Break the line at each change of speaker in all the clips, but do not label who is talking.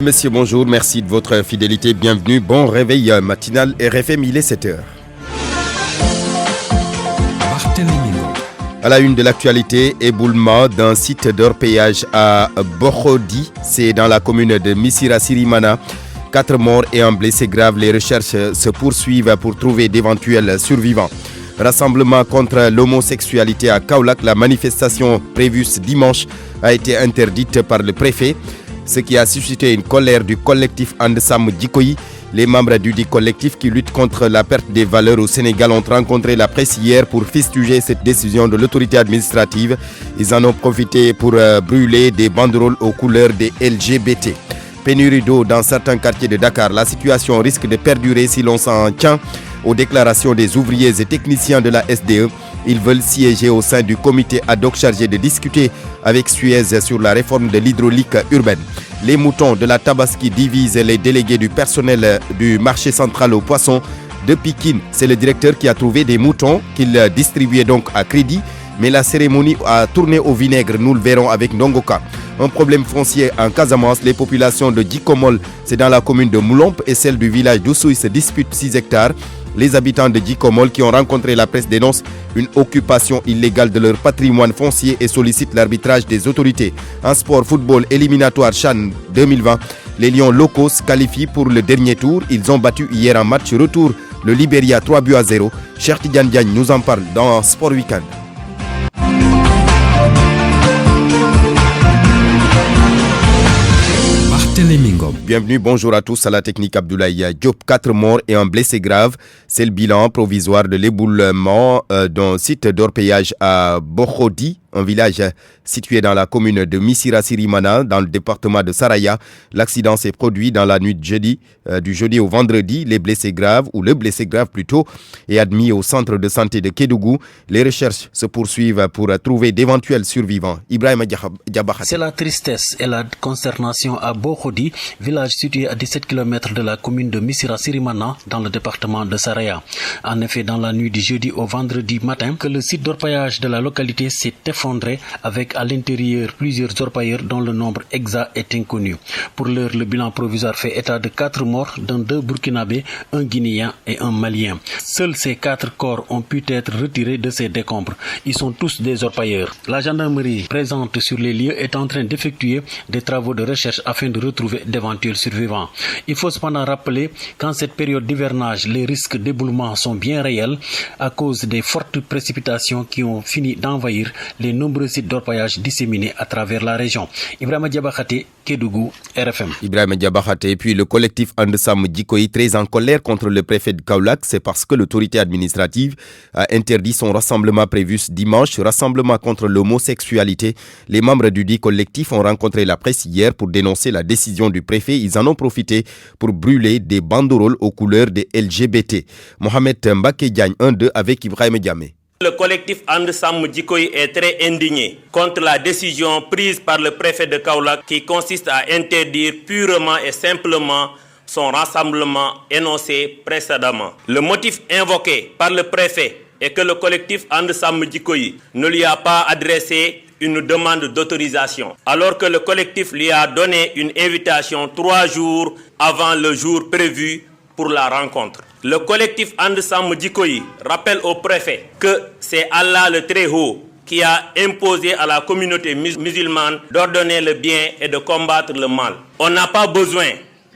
messieurs, bonjour. Merci de votre fidélité. Bienvenue. Bon réveil matinal RFM, il est 7h. À la une de l'actualité, éboulement d'un site d'orpaillage à Bokhodi, c'est dans la commune de Missirah Sirimana. 4 morts et un blessé grave. Les recherches se poursuivent pour trouver d'éventuels survivants. Rassemblement contre l'homosexualité à Kaolack. La manifestation prévue ce dimanche a été interdite par le préfet, ce qui a suscité une colère du collectif And Sam Djikoyi. Les membres du dit collectif qui lutte contre la perte des valeurs au Sénégal ont rencontré la presse hier pour fustiger cette décision de l'autorité administrative. Ils en ont profité pour brûler des banderoles aux couleurs des LGBT. Pénurie d'eau dans certains quartiers de Dakar. La situation risque de perdurer si l'on s'en tient aux déclarations des ouvriers et techniciens de la SDE. Ils veulent siéger au sein du comité ad hoc chargé de discuter avec Suez sur la réforme de l'hydraulique urbaine. Les moutons de la Tabaski divisent les délégués du personnel du marché central aux poissons de Pikine. C'est le directeur qui a trouvé des moutons qu'il distribuait donc à crédit. Mais la cérémonie a tourné au vinaigre, nous le verrons avec Ndongoka. Un problème foncier en Casamance, les populations de Djikomol, c'est dans la commune de Moulomp, et celle du village d'Oussouy se disputent 6 hectares. Les habitants de Djikomol qui ont rencontré la presse dénoncent une occupation illégale de leur patrimoine foncier et sollicitent l'arbitrage des autorités. En sport, football, éliminatoire CHAN 2020, les Lions locaux se qualifient pour le dernier tour. Ils ont battu hier en match retour le Libéria 3-0. Cheikh Tidiane Diagne nous en parle dans Sport Weekend. Bienvenue, bonjour à tous. À la technique Abdoulaye Diop. 4 morts et un blessé grave. C'est le bilan provisoire de l'éboulement d'un site d'orpaillage à Bokhodi, un village situé dans la commune de Missirah Sirimana, dans le département de Saraya. L'accident s'est produit dans la nuit de jeudi, du jeudi au vendredi. Les blessés graves, ou le blessé grave plutôt, est admis au centre de santé de Kédougou. Les recherches se poursuivent pour trouver d'éventuels survivants. Ibrahim Diabakhat.
C'est la tristesse et la consternation à Bokhodi, village situé à 17 km de la commune de Missirah Sirimana, dans le département de Saraya. En effet, dans la nuit du jeudi au vendredi matin, que le site d'orpaillage de la localité s'est effondré avec à l'intérieur plusieurs orpailleurs dont le nombre exact est inconnu. Pour l'heure, le bilan provisoire fait état de 4 morts, dont 2 Burkinabés, un Guinéen et un Malien. Seuls ces 4 corps ont pu être retirés de ces décombres. Ils sont tous des orpailleurs. La gendarmerie présente sur les lieux est en train d'effectuer des travaux de recherche afin de retrouver d'éventuels survivants. Il faut cependant rappeler qu'en cette période d'hivernage, les risques d'éboulement sont bien réels à cause des fortes précipitations qui ont fini d'envahir les nombreux sites d'orpaillage disséminés à travers la région. Ibrahim Diabakhaté, Kédougou, RFM.
Ibrahim Diabakhaté, puis le collectif And Sam Djikoyi, très en colère contre le préfet de Kaolack, c'est parce que l'autorité administrative a interdit son rassemblement prévu ce dimanche, rassemblement contre l'homosexualité. Les membres du dit collectif ont rencontré la presse hier pour dénoncer la décision du préfet. Ils en ont profité pour brûler des banderoles aux couleurs des LGBT. Mohamed Mbake Diagne, 1-2 avec Ibrahim Diamé.
Le collectif And Sam Djikoyi est très indigné contre la décision prise par le préfet de Kaolack qui consiste à interdire purement et simplement son rassemblement énoncé précédemment. Le motif invoqué par le préfet est que le collectif And Sam Djikoyi ne lui a pas adressé une demande d'autorisation, alors que le collectif lui a donné une invitation 3 jours avant le jour prévu pour la rencontre. Le collectif And Sam Djikoyi rappelle au préfet que c'est Allah le Très-Haut qui a imposé à la communauté musulmane d'ordonner le bien et de combattre le mal. On n'a pas besoin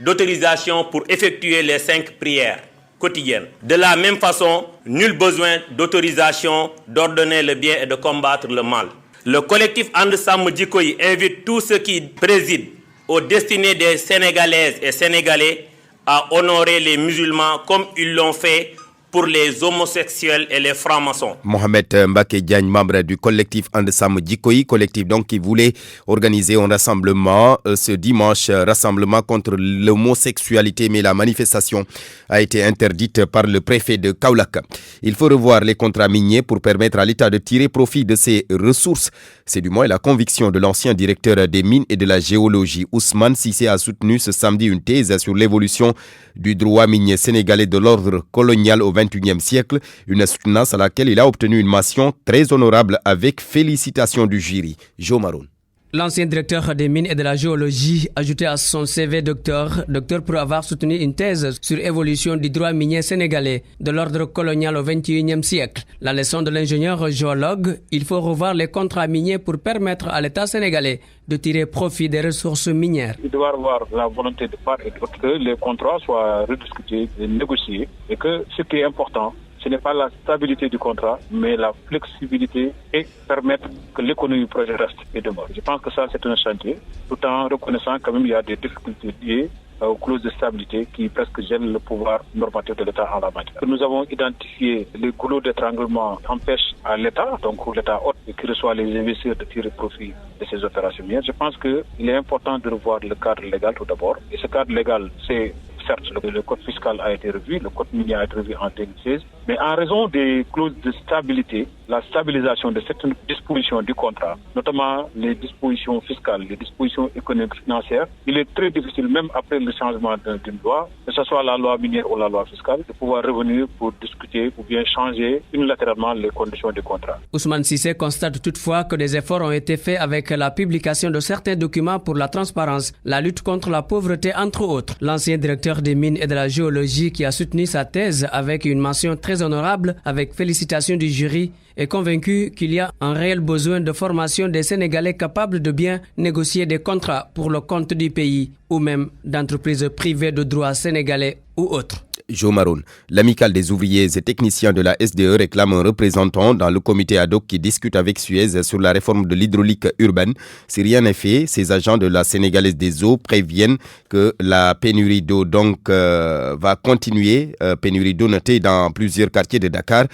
d'autorisation pour effectuer les 5 prières quotidiennes. De la même façon, nul besoin d'autorisation d'ordonner le bien et de combattre le mal. Le collectif And Sam Djikoyi invite tous ceux qui président aux destinées des Sénégalaises et Sénégalais à honorer les musulmans comme ils l'ont fait pour les homosexuels et les francs-maçons.
Mohamed Mbake Diagne, membre du collectif And Sam Djikoyi, collectif donc qui voulait organiser un rassemblement ce dimanche, rassemblement contre l'homosexualité, mais la manifestation a été interdite par le préfet de Kaolack. Il faut revoir les contrats miniers pour permettre à l'État de tirer profit de ses ressources. C'est du moins la conviction de l'ancien directeur des mines et de la géologie. Ousmane Cissé a soutenu ce samedi une thèse sur l'évolution du droit minier sénégalais de l'ordre colonial au XXIe siècle, une soutenance à laquelle il a obtenu une mention très honorable avec félicitations du jury. Jo Maroun.
L'ancien directeur des mines et de la géologie ajoutait à son CV docteur pour avoir soutenu une thèse sur l'évolution du droit minier sénégalais de l'ordre colonial au XXIe siècle. La leçon de l'ingénieur géologue, il faut revoir les contrats miniers pour permettre à l'État sénégalais de tirer profit des ressources minières.
Il doit y avoir la volonté de part et d'autre que les contrats soient rediscutés et négociés et que ce qui est important, ce n'est pas la stabilité du contrat, mais la flexibilité et permettre que l'économie du projet reste et demeure. Je pense que ça, c'est un chantier, tout en reconnaissant quand même qu'il y a des difficultés liées aux clauses de stabilité qui presque gênent le pouvoir normatif de l'État en la matière. Nous avons identifié les goulots d'étranglement qui empêchent à l'État, donc l'État hôte qui reçoit les investisseurs de tirer profit de ces opérations minières. Je pense qu'il est important de revoir le cadre légal tout d'abord. Et ce cadre légal, c'est certes, le code fiscal a été revu, le code minier a été revu en 2016, mais en raison des clauses de stabilité, la stabilisation de certaines dispositions du contrat, notamment les dispositions fiscales, les dispositions économiques financières, il est très difficile, même après le changement d'une loi, que ce soit la loi minière ou la loi fiscale, de pouvoir revenir pour discuter ou bien changer unilatéralement les conditions du contrat.
Ousmane Cissé constate toutefois que des efforts ont été faits avec la publication de certains documents pour la transparence, la lutte contre la pauvreté entre autres. L'ancien directeur des mines et de la géologie qui a soutenu sa thèse avec une mention très honorable avec félicitations du jury est convaincu qu'il y a un réel besoin de formation des Sénégalais capables de bien négocier des contrats pour le compte du pays ou même d'entreprises privées de droit sénégalais ou autres.
Jo Maroun, l'amicale des ouvriers et techniciens de la SDE réclame un représentant dans le comité ad hoc qui discute avec Suez sur la réforme de l'hydraulique urbaine. Si rien n'est fait, ces agents de la Sénégalaise des eaux préviennent que la pénurie d'eau va continuer, pénurie d'eau notée dans plusieurs quartiers de Dakar.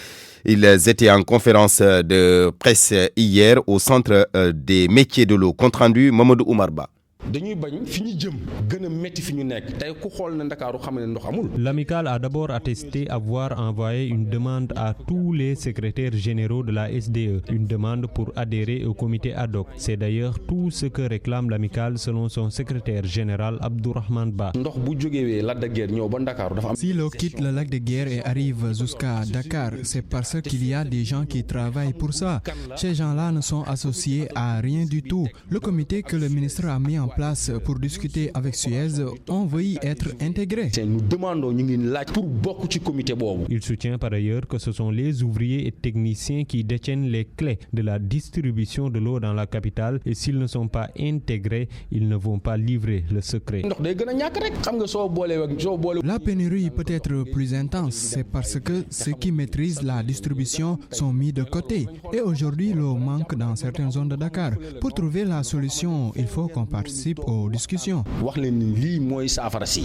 Ils étaient en conférence de presse hier au centre des métiers de l'eau. Compte rendu, Mamadou Oumarba.
L'amicale a d'abord attesté avoir envoyé une demande à tous les secrétaires généraux de la SDE, une demande pour adhérer au comité ad hoc. C'est d'ailleurs tout ce que réclame l'amicale selon son secrétaire général Abdourahmane Ba.
Si l'eau quitte le lac de Guiers et arrive jusqu'à Dakar, c'est parce qu'il y a des gens qui travaillent pour ça. Ces gens-là ne sont associés à rien du tout. Le comité que le ministre a mis en place pour discuter avec Suez, on veut y être intégré.
Nous demandons pour comité. Il soutient par ailleurs que ce sont les ouvriers et techniciens qui détiennent les clés de la distribution de l'eau dans la capitale et s'ils ne sont pas intégrés, ils ne vont pas livrer le secret.
La pénurie peut être plus intense, c'est parce que ceux qui maîtrisent la distribution sont mis de côté. Et aujourd'hui, l'eau manque dans certaines zones de Dakar. Pour trouver la solution, il faut qu'on participe aux discussions.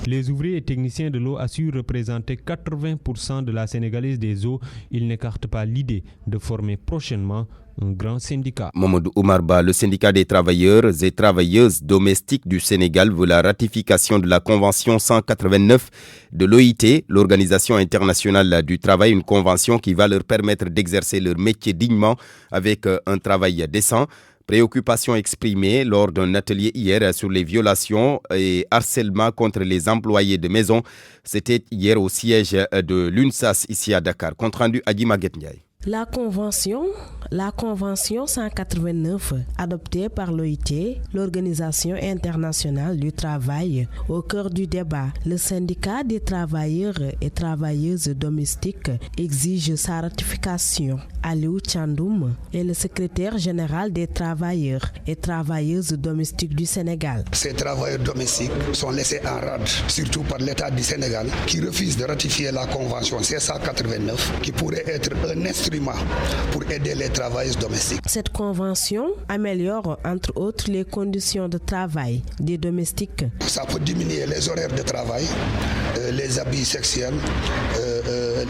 Les ouvriers et techniciens de l'eau assurent représenter 80% de la Sénégalaise des eaux. Ils n'écartent pas l'idée de former prochainement un grand syndicat.
Mamadou Oumarba, le syndicat des travailleurs et travailleuses domestiques du Sénégal veut la ratification de la Convention 189 de l'OIT, l'Organisation internationale du travail, une convention qui va leur permettre d'exercer leur métier dignement avec un travail décent. Préoccupation exprimée lors d'un atelier hier sur les violations et harcèlements contre les employés de maison. C'était hier au siège de l'UNSAS ici à Dakar. Compte rendu Adi Maguette Ndiaye.
La convention 189 adoptée par l'OIT, l'Organisation internationale du travail, au cœur du débat, le syndicat des travailleurs et travailleuses domestiques exige sa ratification. Aliou Tchandoum est le secrétaire général des travailleurs et travailleuses domestiques du Sénégal.
Ces travailleurs domestiques sont laissés en rade, surtout par l'État du Sénégal, qui refuse de ratifier la convention 189, qui pourrait être un instrument pour aider les travailleurs domestiques.
Cette convention améliore entre autres les conditions de travail des domestiques.
Ça peut diminuer les horaires de travail, les abus sexuels,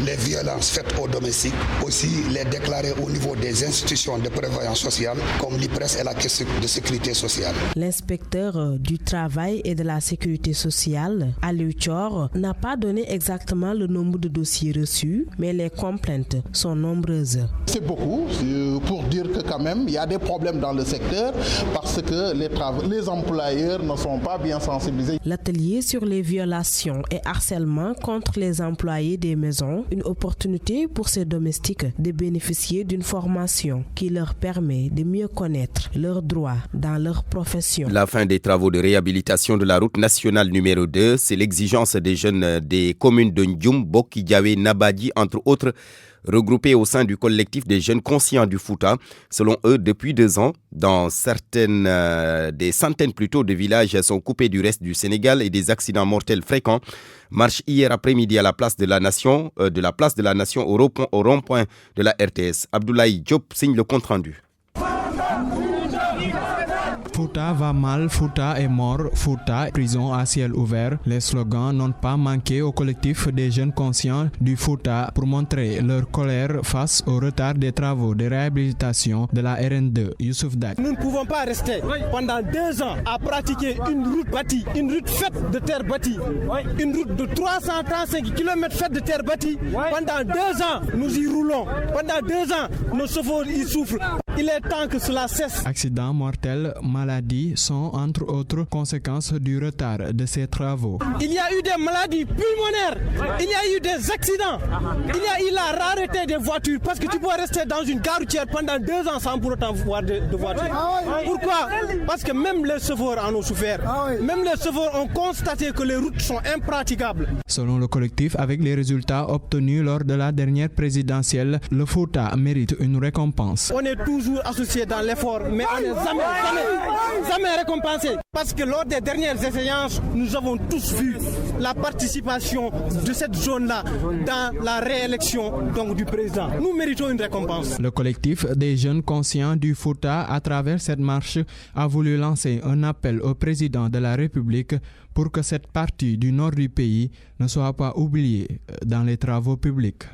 les violences faites aux domestiques, aussi les déclarer au niveau des institutions de prévoyance sociale comme l'IPRES et la caisse de sécurité sociale.
L'inspecteur du travail et de la sécurité sociale, Aliou Thior, n'a pas donné exactement le nombre de dossiers reçus, mais les complaintes sont nombreuses.
C'est beaucoup pour dire que quand même il y a des problèmes dans le secteur parce que les employeurs ne sont pas bien sensibilisés.
L'atelier sur les violations et harcèlement contre les employés des maisons, une opportunité pour ces domestiques de bénéficier d'une formation qui leur permet de mieux connaître leurs droits dans leur profession.
La fin des travaux de réhabilitation de la route nationale numéro 2, c'est l'exigence des jeunes des communes de Ndioum, Bokidiawé, Nabadji, entre autres, regroupés au sein du collectif des jeunes conscients du Fouta. Selon eux, depuis 2 ans, des centaines de villages sont coupés du reste du Sénégal et des accidents mortels fréquents. Marche hier après-midi à la place de la Nation, au rond-point de la RTS. Abdoulaye Diop signe le compte-rendu.
Fouta va mal, Fouta est mort, Fouta, prison à ciel ouvert. Les slogans n'ont pas manqué au collectif des jeunes conscients du Fouta pour montrer leur colère face au retard des travaux de réhabilitation de la RN2. Youssouf Dak.
Nous ne pouvons pas rester pendant 2 ans à pratiquer une route bâtie, une route faite de terre bâtie, une route de 335 km faite de terre bâtie. Pendant 2 ans, nous y roulons. Pendant 2 ans, nos chauffeurs y souffrent. Il est temps que cela cesse.
Accidents mortels, maladies sont entre autres conséquences du retard de ces travaux.
Il y a eu des maladies pulmonaires, il y a eu des accidents, il y a eu la rareté des voitures parce que tu peux rester dans une gare routière pendant 2 ans sans pour autant voir de voitures. Pourquoi? Parce que même les chauffeurs en ont souffert. Même les chauffeurs ont constaté que les routes sont impraticables.
Selon le collectif, avec les résultats obtenus lors de la dernière présidentielle, le Fouta mérite une récompense.
On est toujours associé dans l'effort, mais on n'est jamais récompensé. Parce que lors des dernières échéances, nous avons tous vu la participation de cette zone-là dans la réélection du président. Nous méritons une récompense.
Le collectif des jeunes conscients du Fouta, à travers cette marche, a voulu lancer un appel au président de la République pour que cette partie du nord du pays ne soit pas oubliée dans les travaux publics.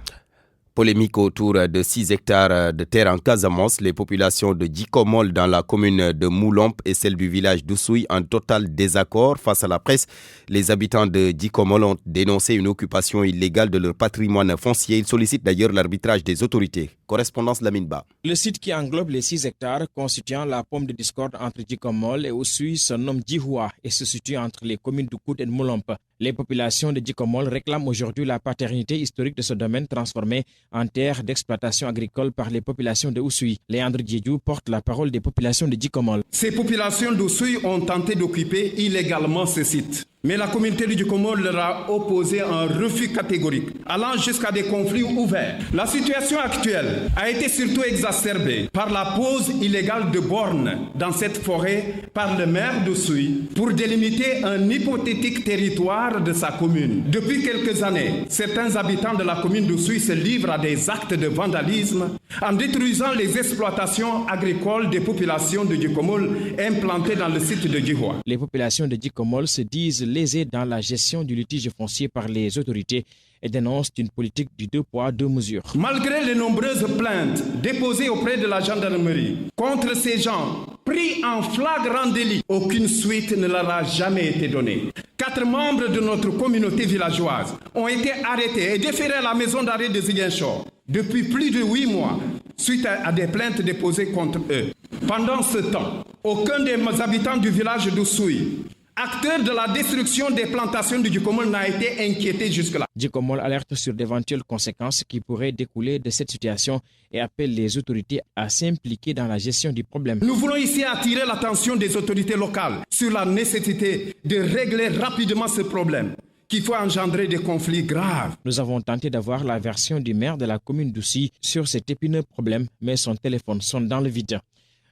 Polémique autour de 6 hectares de terre en Casamance. Les populations de Djikomol dans la commune de Moulomp et celle du village d'Oussouy en total désaccord. Face à la presse, les habitants de Djikomol ont dénoncé une occupation illégale de leur patrimoine foncier. Ils sollicitent d'ailleurs l'arbitrage des autorités. Correspondance Lamine Ba.
Le site qui englobe les 6 hectares constituant la pomme de discorde entre Djikomol et Oussouy se nomme Djihoua et se situe entre les communes d'Oukout et de Moulomp. Les populations de Djikomol réclament aujourd'hui la paternité historique de ce domaine transformé en terre d'exploitation agricole par les populations de Oussouy. Léandre Diédiou porte la parole des populations de Djikomol.
Ces populations d'Oussouy ont tenté d'occuper illégalement ce site. Mais la communauté du Djikomol leur a opposé un refus catégorique, allant jusqu'à des conflits ouverts. La situation actuelle a été surtout exacerbée par la pose illégale de bornes dans cette forêt par le maire d'Oussouy pour délimiter un hypothétique territoire de sa commune. Depuis quelques années, certains habitants de la commune d'Oussouy se livrent à des actes de vandalisme en détruisant les exploitations agricoles des populations de Djikomol implantées dans le site de Djihoua.
Les populations de Djikomol se disent lésées dans la gestion du litige foncier par les autorités et dénoncent une politique du 2 poids 2 mesures.
Malgré les nombreuses plaintes déposées auprès de la gendarmerie contre ces gens pris en flagrant délit, aucune suite ne leur a jamais été donnée. 4 membres de notre communauté villageoise ont été arrêtés et déférés à la maison d'arrêt de Ziguinchor depuis plus de 8 mois suite à des plaintes déposées contre eux. Pendant ce temps, aucun des habitants du village d'Oussouy, acteur de la destruction des plantations du Djikomol, n'a été inquiété jusque-là.
Djikomol alerte sur d'éventuelles conséquences qui pourraient découler de cette situation et appelle les autorités à s'impliquer dans la gestion du problème.
Nous voulons ici attirer l'attention des autorités locales sur la nécessité de régler rapidement ce problème qui peut engendrer des conflits graves.
Nous avons tenté d'avoir la version du maire de la commune d'Oussouy sur cet épineux problème, mais son téléphone sonne dans le vide.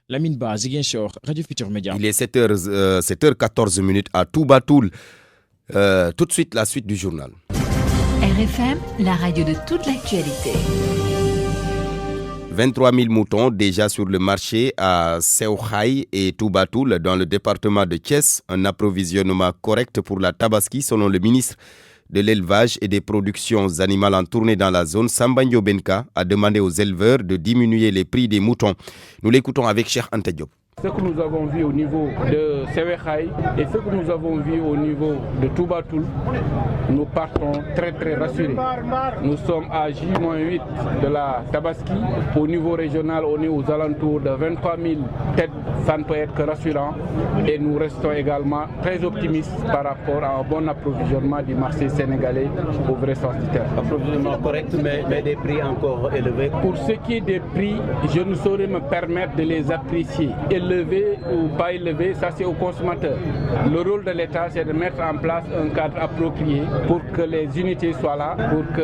Lamine Ba, Ziguinchor, Radio Futur Média.
Il est 7h14 à Toubatoul. Tout de suite, la suite du journal.
RFM, la radio de toute l'actualité.
23 000 moutons déjà sur le marché à Seouhaï et Toubatoul dans le département de Thiès. Un approvisionnement correct pour la Tabaski selon le ministre de l'élevage et des productions animales en tournée dans la zone. Sambagno Benka a demandé aux éleveurs de diminuer les prix des moutons. Nous l'écoutons avec Cheikh Anta Diop.
Ce que nous avons vu au niveau de Sewekhaï et ce que nous avons vu au niveau de Toubatoul, nous partons très très rassurés. Nous sommes à J-8 de la Tabaski. Au niveau régional, on est aux alentours de 23 000 têtes, ça ne peut être que rassurant. Et nous restons également très optimistes par rapport à un bon approvisionnement du marché sénégalais au vrai sens du terme.
Approvisionnement correct, mais des prix encore élevés.
Pour ce qui est des prix, je ne saurais me permettre de les apprécier. Élevé ou pas élevé, ça c'est au consommateur. Le rôle de l'État, c'est de mettre en place un cadre approprié pour que les unités soient là, pour que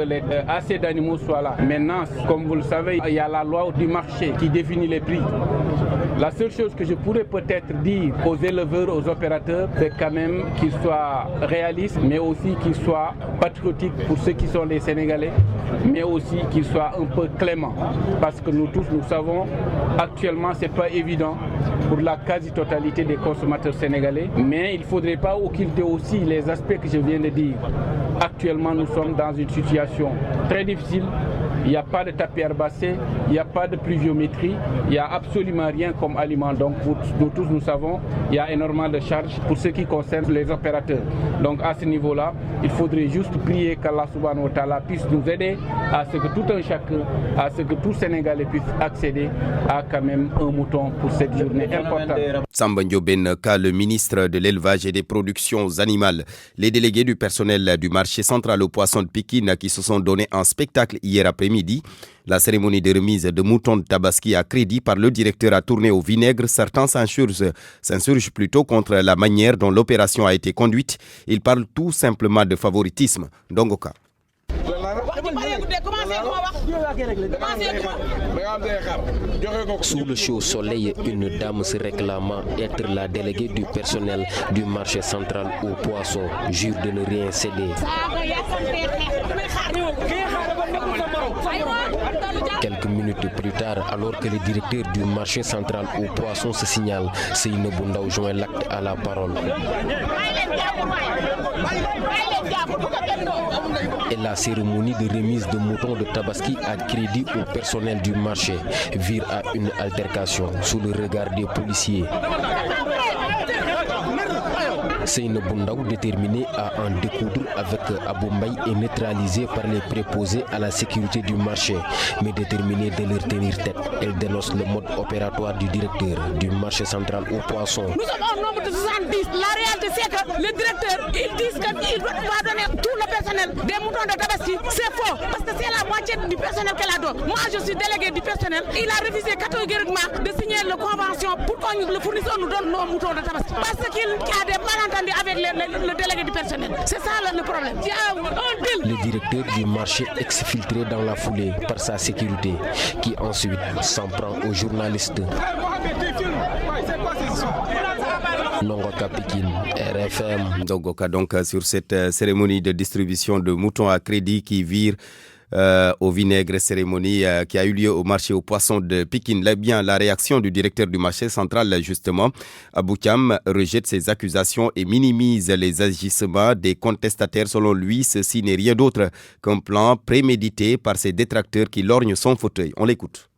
assez d'animaux soient là. Maintenant, comme vous le savez, il y a la loi du marché qui définit les prix. La seule chose que je pourrais peut-être dire aux éleveurs, aux opérateurs, c'est quand même qu'ils soient réalistes, mais aussi qu'ils soient patriotiques pour ceux qui sont les Sénégalais, mais aussi qu'ils soient un peu cléments. Parce que nous tous, nous savons, actuellement, ce n'est pas évident pour la quasi-totalité des consommateurs sénégalais, mais il ne faudrait pas occulter aussi les aspects que je viens de dire. Actuellement, nous sommes dans une situation très difficile. Il n'y a pas de tapis herbacé, il n'y a pas de pluviométrie, il n'y a absolument rien comme aliment. Donc nous tous nous savons, il y a énormément de charges pour ce qui concerne les opérateurs. Donc à ce niveau-là, il faudrait juste prier qu'Allah subhanahu wa ta'ala puisse nous aider à ce que tout un chacun, à ce que tout Sénégalais puisse accéder à quand même un mouton pour cette journée importante.
Samba Ndiobène Ka, le ministre de l'élevage et des productions animales. Les délégués du personnel du marché central aux poissons de Pikine qui se sont donnés en spectacle hier après-midi. La cérémonie de remise de moutons de Tabaski à crédit par le directeur a tourné au vinaigre. Certains s'insurgent plutôt contre la manière dont l'opération a été conduite. Ils parlent tout simplement de favoritisme. Dongoka.
Sous le chaud soleil, une dame se réclamant être la déléguée du personnel du marché central aux poissons jure de ne rien céder. Quelques minutes plus tard, alors que le directeur du marché central aux poissons se signale, Seynabou Ndaw joint l'acte à la parole. Et la cérémonie de remise de moutons de Tabaski à crédit au personnel du marché vire à une altercation sous le regard des policiers. Seynabou Ndaw, déterminé à en découdre avec Abou Mbaye, est neutralisé par les préposés à la sécurité du marché, mais déterminé de leur tenir tête. Elle dénonce le mode opératoire du directeur du marché central aux poissons.
Nous sommes au nombre de 70. La réalité, c'est que le directeur, ils disent qu'il va donner tout le personnel des moutons de Tabaski. C'est faux, parce que c'est la moitié du personnel qu'elle a donné. Moi, je suis délégué du personnel. Il a refusé catégoriquement de signer la convention pour que le fournisseur nous donne nos moutons de Tabaski. Parce qu'il y a des malentendus avec le délégué du personnel. C'est ça le problème. Il y a un deal.
Le directeur du marché exfiltré dans la foulée par sa sécurité, qui ensuite s'en prend aux journalistes. Nongoka Pikine, RFM.
Donc sur cette cérémonie de distribution de moutons à crédit qui vire au vinaigre, cérémonie qui a eu lieu au marché aux poissons de Pikine. La réaction du directeur du marché central, justement, Abou Thiam, rejette ces accusations et minimise les agissements des contestataires. Selon lui, ceci n'est rien d'autre qu'un plan prémédité par ses détracteurs qui lorgnent son fauteuil. On l'écoute.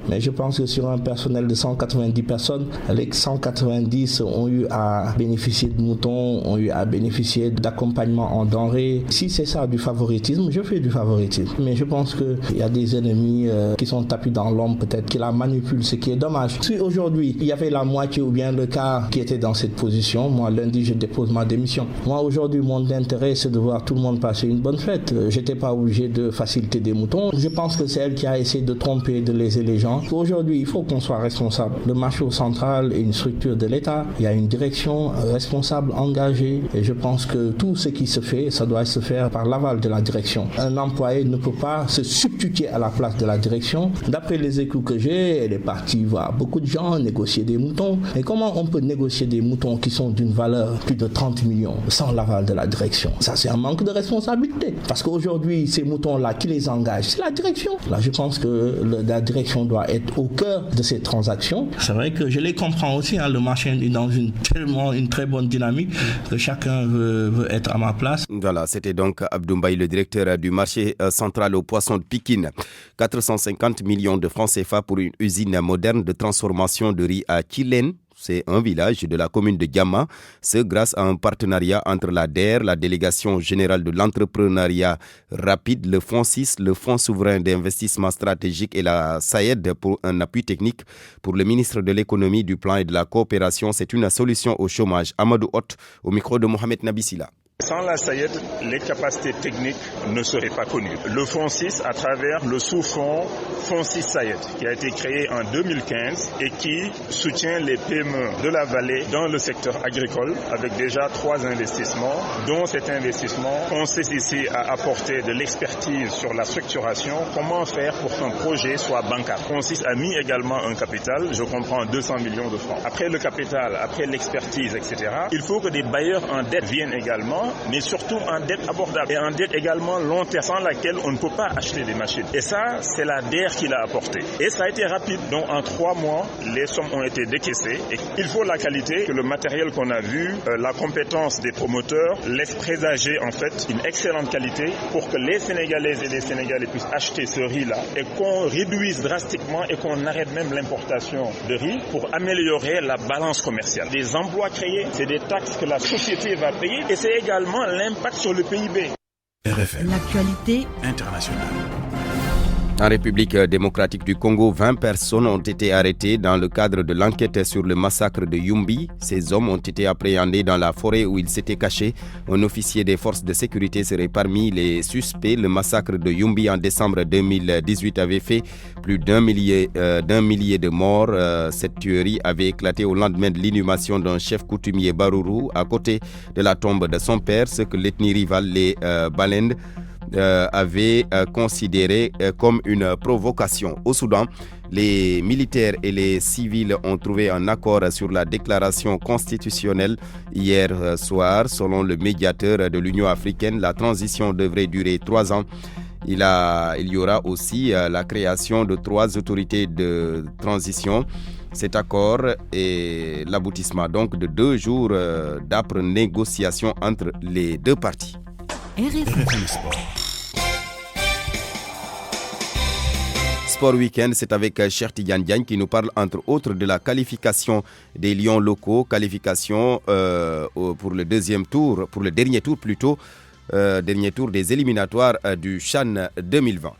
Mais je pense que sur un personnel de 190 personnes, les 190 ont eu à bénéficier de moutons, ont eu à bénéficier d'accompagnement en denrées. Si c'est ça du favoritisme, je fais du favoritisme. Mais je pense qu'il y a des ennemis qui sont tapis dans l'ombre, peut-être qui la manipulent, ce qui est dommage. Si aujourd'hui, il y avait la moitié ou bien le quart qui était dans cette position, moi lundi, je dépose ma démission. Moi aujourd'hui, mon intérêt, c'est de voir tout le monde passer une bonne fête. Je n'étais pas obligé de faciliter des moutons. Je pense que c'est elle qui a essayé de tromper, de léser les gens. Aujourd'hui, il faut qu'on soit responsable. Le marché central est une structure de l'État. Il y a une direction responsable, engagée. Et je pense que tout ce qui se fait, ça doit se faire par l'aval de la direction. Un employé ne peut pas se substituer à la place de la direction. D'après les échos que j'ai, elle est partie voir beaucoup de gens négocier des moutons. Mais comment on peut négocier des moutons qui sont d'une valeur plus de 30 millions sans l'aval de la direction? Ça, c'est un manque de responsabilité. Parce qu'aujourd'hui, ces moutons-là, qui les engagent? C'est la direction. Là, je pense que la direction doit doit être au cœur de ces transactions. C'est vrai que je les comprends aussi, le marché est dans une très bonne dynamique, que chacun veut être à ma place.
Voilà, c'était donc Abdou Mbaye, le directeur du marché central aux poissons de Pikine. 450 millions de francs CFA pour une usine moderne de transformation de riz à Kilène. C'est un village de la commune de Diama. Ce grâce à un partenariat entre la DER, la Délégation générale de l'entrepreneuriat rapide, le Fonds 6, le Fonds souverain d'investissement stratégique et la SAED pour un appui technique pour le ministre de l'économie, du plan et de la coopération. C'est une solution au chômage. Amadou Hott, au micro de Mohamed Nabissila.
Sans la SAED, les capacités techniques ne seraient pas connues. Le Fonds 6, à travers le sous-fonds Fonds 6 SAED, qui a été créé en 2015 et qui soutient les PME de la vallée dans le secteur agricole avec déjà 3 investissements, dont cet investissement consiste ici à apporter de l'expertise sur la structuration, comment faire pour qu'un projet soit bancable. Fonds 6 a mis également un capital, je comprends 200 millions de francs. Après le capital, après l'expertise, etc., il faut que des bailleurs en dette viennent également, mais surtout en dette abordable et en dette également long terme sans laquelle on ne peut pas acheter des machines. Et ça, c'est la DER qui l'a apporté. Et ça a été rapide. Donc en 3 mois, les sommes ont été décaissées. Et il faut la qualité, que le matériel qu'on a vu, la compétence des promoteurs laisse présager en fait une excellente qualité pour que les Sénégalaises et les Sénégalais puissent acheter ce riz-là et qu'on réduise drastiquement et qu'on arrête même l'importation de riz pour améliorer la balance commerciale. Des emplois créés, c'est des taxes que la société va payer et c'est également l'impact sur le PIB.
RFM. L'actualité
internationale. En République démocratique du Congo, 20 personnes ont été arrêtées dans le cadre de l'enquête sur le massacre de Yumbi. Ces hommes ont été appréhendés dans la forêt où ils s'étaient cachés. Un officier des forces de sécurité serait parmi les suspects. Le massacre de Yumbi en décembre 2018 avait fait plus d'un millier de morts. Cette tuerie avait éclaté au lendemain de l'inhumation d'un chef coutumier Barourou à côté de la tombe de son père, ce que l'ethnie rivale, les Balendes, avait considéré comme une provocation. Au Soudan, les militaires et les civils ont trouvé un accord sur la déclaration constitutionnelle hier soir. Selon le médiateur de l'Union africaine, la transition devrait durer 3 ans. Il y aura aussi la création de 3 autorités de transition. Cet accord est l'aboutissement donc de 2 jours d'âpres négociations entre les 2 parties.
RFM Sport.
Sport Week-end, c'est avec Cheikh Tidiane Diagne qui nous parle entre autres de la qualification des Lions locaux, qualification pour le dernier tour des éliminatoires du CHAN 2020.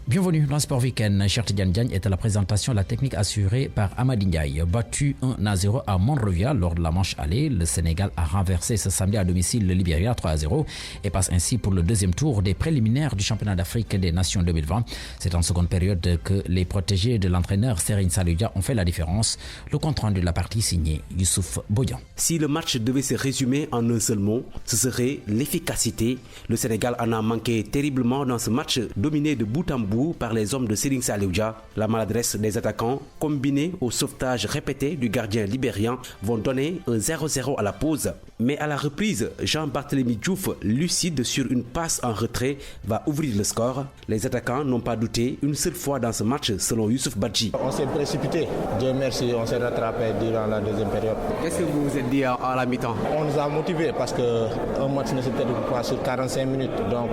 Bienvenue dans Sport Week-end. Cheikh Tidiane Diagne est à la présentation. La technique assurée par Amady Ndiaye. Battu 1-0 à Monrovia lors de la manche aller, le Sénégal a renversé ce samedi à domicile le Libéria 3-0 et passe ainsi pour le deuxième tour des préliminaires du championnat d'Afrique des Nations 2020. C'est en seconde période que les protégés de l'entraîneur Serigne Saliou Dia ont fait la différence. Le compte rendu de la partie signé Youssouf Bodian.
Si le match devait se résumer en un seul mot, ce serait l'efficacité. Le Sénégal en a manqué terriblement dans ce match dominé de bout en bout par les hommes de Serigne Saliou Dia. La maladresse des attaquants, combinée au sauvetage répété du gardien libérien, vont donner un 0-0 à la pause. Mais à la reprise, Jean-Barthélemy Diouf, lucide sur une passe en retrait, va ouvrir le score. Les attaquants n'ont pas douté une seule fois dans ce match, selon Youssouf Badji.
On s'est précipité. Dieu merci, on s'est rattrapé durant la deuxième période.
Qu'est-ce que vous vous êtes dit à la mi-temps?
On nous a motivés parce qu'un match ne se termine pas sur 45 minutes. Donc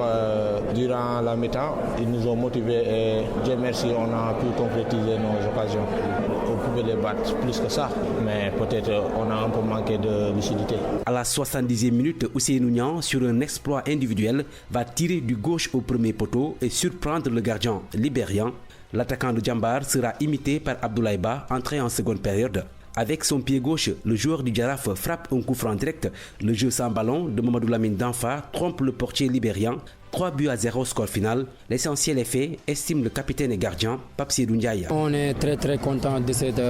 durant la mi-temps, ils nous ont motivés et Dieu merci, on a pu concrétiser nos occasions. On pouvait les battre plus que ça, mais peut-être on a un peu manqué de lucidité.
À la 70e minute, Ousseynou Niang, sur un exploit individuel, va tirer du gauche au premier poteau et surprendre le gardien libérien. L'attaquant de Djambar sera imité par Abdoulaye Ba, entré en seconde période. Avec son pied gauche, le joueur du Jaraaf frappe un coup franc direct. Le jeu sans ballon de Mamadou Lamine Danfa trompe le portier libérien. 3-0 score final. L'essentiel est fait, estime le capitaine et gardien Pape Seydou Ndiaye.
On est très content de cette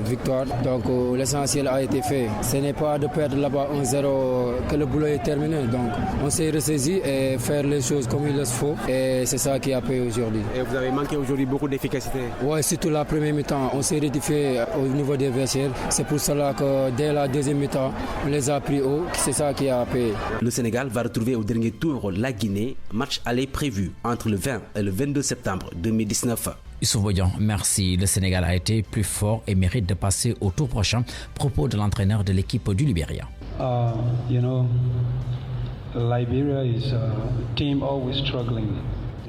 victoire. Donc l'essentiel a été fait. Ce n'est pas de perdre là-bas 1-0 que le boulot est terminé. Donc on s'est ressaisi et faire les choses comme il le faut. Et c'est ça qui a payé aujourd'hui.
Et vous avez manqué aujourd'hui beaucoup d'efficacité?
Oui, surtout la première mi-temps. On s'est rectifié au niveau des vestiaires. C'est pour cela que dès la deuxième mi-temps, on les a pris haut. C'est ça qui a payé.
Le Sénégal va retrouver au dernier tour la Guinée Match aller prévu entre le 20 et le 22 septembre 2019.
Youssouf Bodian, merci. Le Sénégal a été plus fort et mérite de passer au tour prochain. Propos de l'entraîneur de l'équipe du Libéria.
Liberia is a team always struggling.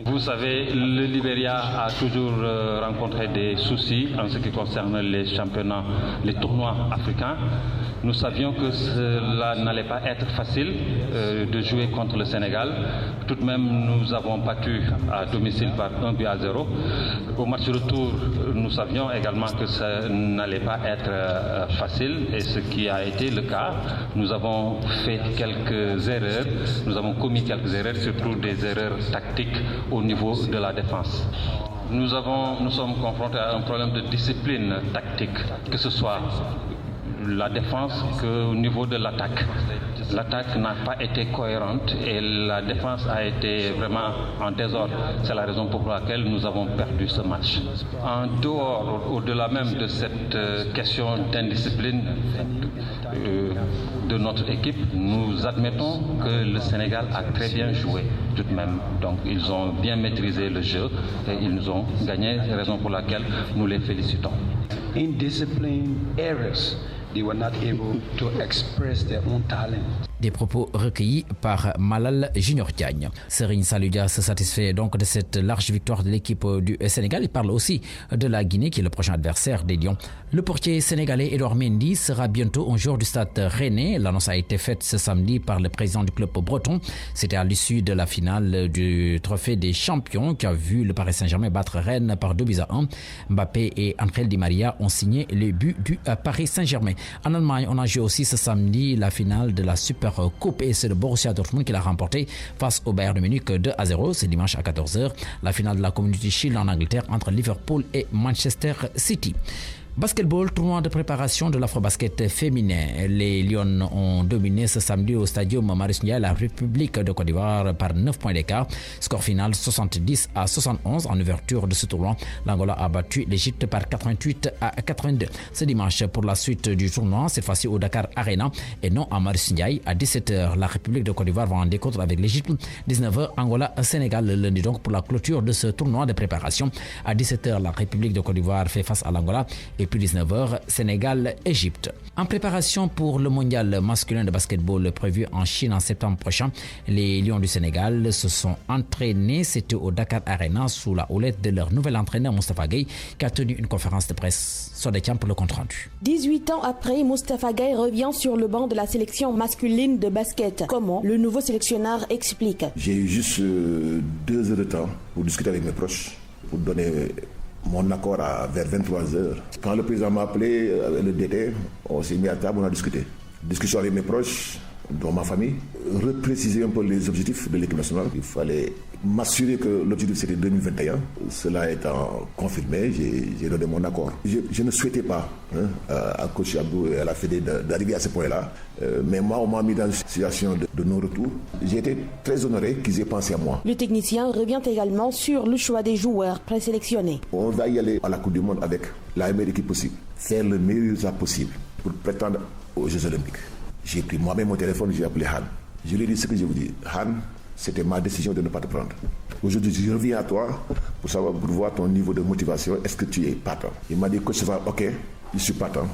Vous savez, le Libéria a toujours rencontré des soucis en ce qui concerne les championnats, les tournois africains. Nous savions que cela n'allait pas être facile de jouer contre le Sénégal. Tout de même, nous avons battu à domicile par 1-0. Au match retour, nous savions également que ça n'allait pas être facile, et ce qui a été le cas. Nous avons fait quelques erreurs, nous avons commis quelques erreurs, surtout des erreurs tactiques au niveau de la défense. Nous sommes confrontés à un problème de discipline tactique, que ce soit la défense qu'au niveau de l'attaque. L'attaque n'a pas été cohérente et la défense a été vraiment en désordre. C'est la raison pour laquelle nous avons perdu ce match. En dehors, au-delà même de cette question d'indiscipline de notre équipe, nous admettons que le Sénégal a très bien joué tout de même. Donc ils ont bien maîtrisé le jeu et ils nous ont gagné, raison pour laquelle nous les félicitons. Indiscipline, errors. They were not able to express their own talent.
Des propos recueillis par Malal Junior Diagne. Serigne Saludia se satisfait donc de cette large victoire de l'équipe du Sénégal. Il parle aussi de la Guinée qui est le prochain adversaire des Lions. Le portier sénégalais Edouard Mendy sera bientôt un joueur du Stade Rennais. L'annonce a été faite ce samedi par le président du club breton. C'était à l'issue de la finale du Trophée des Champions qui a vu le Paris Saint-Germain battre Rennes par 2-1. Mbappé et Angel Di Maria ont signé les buts du Paris Saint-Germain. En Allemagne, on a joué aussi ce samedi la finale de la Super Coupe et c'est le Borussia Dortmund qui l'a remporté face au Bayern de Munich 2-0. C'est dimanche à 14h. La finale de la Community Shield en Angleterre entre Liverpool et Manchester City. Basketball, tournoi de préparation de l'Afrobasket féminin. Les Lions ont dominé ce samedi au stadium Marius Ndiaye la République de Côte d'Ivoire par 9 points d'écart. Score final 70-71 en ouverture de ce tournoi. L'Angola a battu l'Égypte par 88-82. Ce dimanche pour la suite du tournoi, cette fois-ci au Dakar Arena et non à Marius Ndiaye à 17h. La République de Côte d'Ivoire va en découdre avec l'Égypte. 19h, Angola-Sénégal le lundi donc pour la clôture de ce tournoi de préparation. À 17h, la République de Côte d'Ivoire fait face à l'Angola. Et puis 19h, Sénégal-Égypte. En préparation pour le mondial masculin de basketball prévu en Chine en septembre prochain, les Lions du Sénégal se sont entraînés. C'était au Dakar Arena sous la houlette de leur nouvel entraîneur Moustapha Gueye qui a tenu une conférence de presse sur des camps pour le compte-rendu.
18 ans après, Moustapha Gueye revient sur le banc de la sélection masculine de basket. Comment le nouveau sélectionneur explique?
J'ai eu juste 2 heures de temps pour discuter avec mes proches, pour donner mon accord vers 23h. Quand le président m'a appelé, le DT, on s'est mis à table, on a discuté. Discussion avec mes proches, dont ma famille, repréciser un peu les objectifs de l'équipe nationale. Il fallait m'assurer que l'objectif c'était 2021. Cela étant confirmé, j'ai donné mon accord. Je ne souhaitais pas à coach Abdou et à la Fédé d'arriver à ce point-là. Mais moi, on m'a mis dans une situation de non-retour. J'ai été très honoré qu'ils aient pensé à moi.
Le technicien revient également sur le choix des joueurs présélectionnés.
On va y aller à la Coupe du Monde avec la meilleure équipe possible. Faire le meilleur résultat possible pour prétendre aux Jeux Olympiques. J'ai pris moi-même mon téléphone, j'ai appelé Han. Je lui ai dit ce que je vous dis. Han, c'était ma décision de ne pas te prendre. Aujourd'hui, je reviens à toi pour voir ton niveau de motivation. Est-ce que tu es partant? Il m'a dit, coach, ok, je suis partant.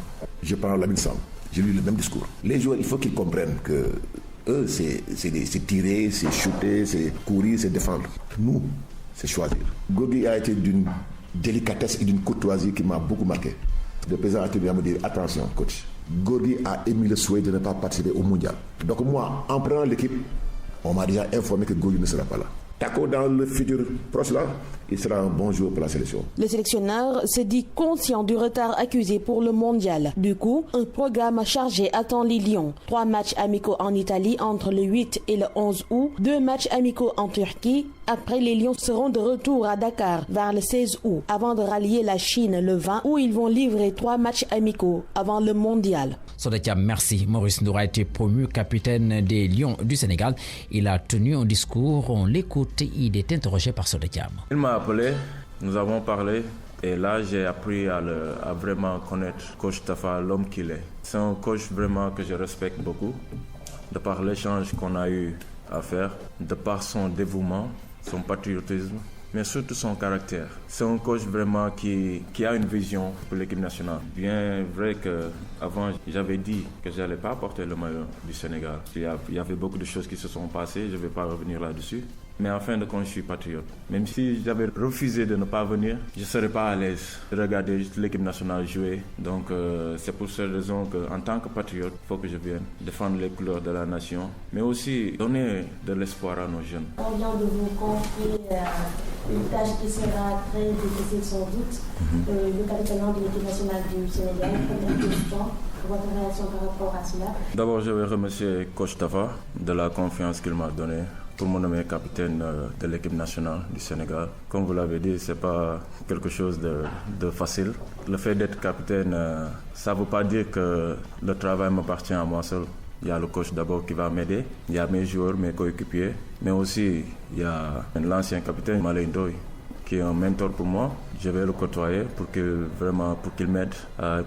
Je prends la Lamine Sam. J'ai lu le même discours. Les joueurs, il faut qu'ils comprennent que eux, c'est tirer, c'est shooter, c'est courir, c'est défendre. Nous, c'est choisir. Gorgui a été d'une délicatesse et d'une courtoisie qui m'a beaucoup marqué. Le président a tenu à me dire, attention, coach. Gorgui a émis le souhait de ne pas participer au mondial. Donc moi, en prenant l'équipe, on m'a déjà informé que Gorgui ne sera pas là. D'accord, dans le futur proche là, il sera un bon joueur pour la sélection.
Le sélectionneur se dit conscient du retard accusé pour le mondial. Du coup, un programme chargé attend les Lions. 3 matchs amicaux en Italie entre le 8 et le 11 août, 2 matchs amicaux en Turquie. Après, les Lions seront de retour à Dakar vers le 16 août, avant de rallier la Chine le 20, où ils vont livrer 3 matchs amicaux avant le mondial.
Sodekia, merci. Maurice Ndour a été promu capitaine des Lions du Sénégal. Il a tenu un discours, on l'écoute, il est interrogé par Sodekia.
Il m'a appelé, nous avons parlé et là j'ai appris à vraiment connaître coach Tafa, l'homme qu'il est. C'est un coach vraiment que je respecte beaucoup, de par l'échange qu'on a eu à faire, de par son dévouement, son patriotisme, mais surtout son caractère. C'est un coach vraiment qui a une vision pour l'équipe nationale. Bien vrai qu'avant, j'avais dit que je n'allais pas porter le maillot du Sénégal. Il y avait beaucoup de choses qui se sont passées, je ne vais pas revenir là-dessus. Mais en fin de compte, je suis patriote. Même si j'avais refusé de ne pas venir, je ne serais pas à l'aise de regarder l'équipe nationale jouer. Donc c'est pour cette raison qu'en tant que patriote, il faut que je vienne défendre les couleurs de la nation, mais aussi donner de l'espoir à nos jeunes.
On vient de vous confier une tâche qui sera très difficile sans doute. Le capitaine de l'équipe nationale du Sénégal, première question. Votre réaction par rapport à cela?
D'abord, je vais remercier Coach Tafa de la confiance qu'il m'a donnée pour me nommer capitaine de l'équipe nationale du Sénégal. Comme vous l'avez dit, ce n'est pas quelque chose de facile. Le fait d'être capitaine, ça ne veut pas dire que le travail m'appartient à moi seul. Il y a le coach d'abord qui va m'aider, il y a mes joueurs, mes coéquipiers, mais aussi il y a l'ancien capitaine Malin Ndoye qui est un mentor pour moi. Je vais le côtoyer pour qu'il m'aide,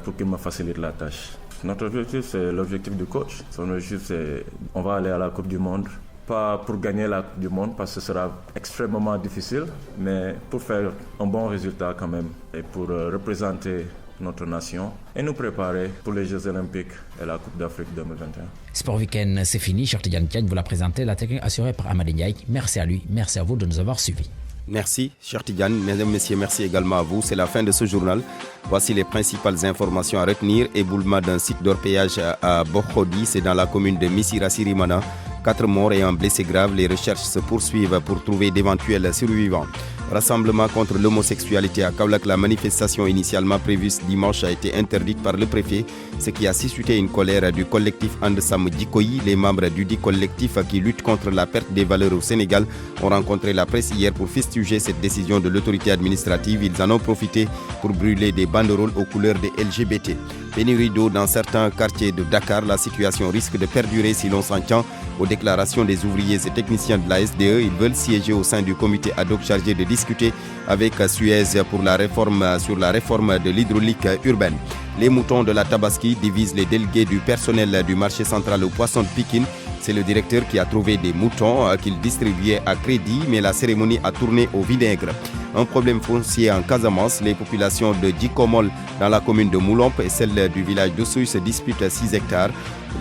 pour qu'il me facilite la tâche. Notre objectif, c'est l'objectif du coach. Son objectif, c'est on va aller à la Coupe du Monde. Pas pour gagner la Coupe du Monde parce que ce sera extrêmement difficile, mais pour faire un bon résultat quand même et pour représenter notre nation et nous préparer pour les Jeux Olympiques et la Coupe d'Afrique 2021.
Sport Week-end, c'est fini. Cheikh Tidiane Diagne vous l'a présenté, la technique assurée par Amady Ndiaye. Merci à lui, merci à vous de nous avoir suivis.
Merci, Cheikh Tidiane. Mesdames, Messieurs, merci également à vous. C'est la fin de ce journal. Voici les principales informations à retenir. Éboulement d'un site d'orpaillage à Bokhodi, c'est dans la commune de Missira Sirimana. 4 morts et un blessé grave. Les recherches se poursuivent pour trouver d'éventuels survivants. Rassemblement contre l'homosexualité à Kaolack. La manifestation initialement prévue ce dimanche a été interdite par le préfet, ce qui a suscité une colère du collectif Andesam Djikoyi. Les membres du dit collectif qui lutte contre la perte des valeurs au Sénégal ont rencontré la presse hier pour fustiger cette décision de l'autorité administrative. Ils en ont profité pour brûler des banderoles aux couleurs des LGBT. Pénurie d'eau dans certains quartiers de Dakar. La situation risque de perdurer si l'on s'en tient aux déclarations des ouvriers et techniciens de la SDE. Ils veulent siéger au sein du comité ad hoc chargé de discuter avec Suez sur la réforme de l'hydraulique urbaine. Les moutons de la Tabaski divisent les délégués du personnel du marché central au poisson de Pikine. C'est le directeur qui a trouvé des moutons qu'il distribuait à crédit, mais la cérémonie a tourné au vinaigre. Un problème foncier en Casamance. Les populations de Djikomol dans la commune de Moulomp et celle du village d'Oussouy se disputent 6 hectares.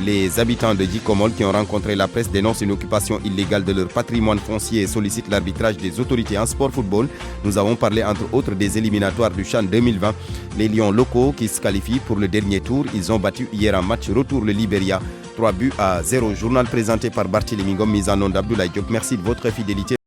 Les habitants de Djikomol qui ont rencontré la presse dénoncent une occupation illégale de leur patrimoine foncier et sollicitent l'arbitrage des autorités en sport football. Nous avons parlé entre autres des éliminatoires du CHAN 2020. Les Lions locaux qui se qualifient pour le dernier tour. Ils ont battu hier en match retour le Libéria. 3 buts à 0. Journal présenté par Barthélémy Ngom, mise en onde d'Abdoulaye Diop. Merci de votre fidélité.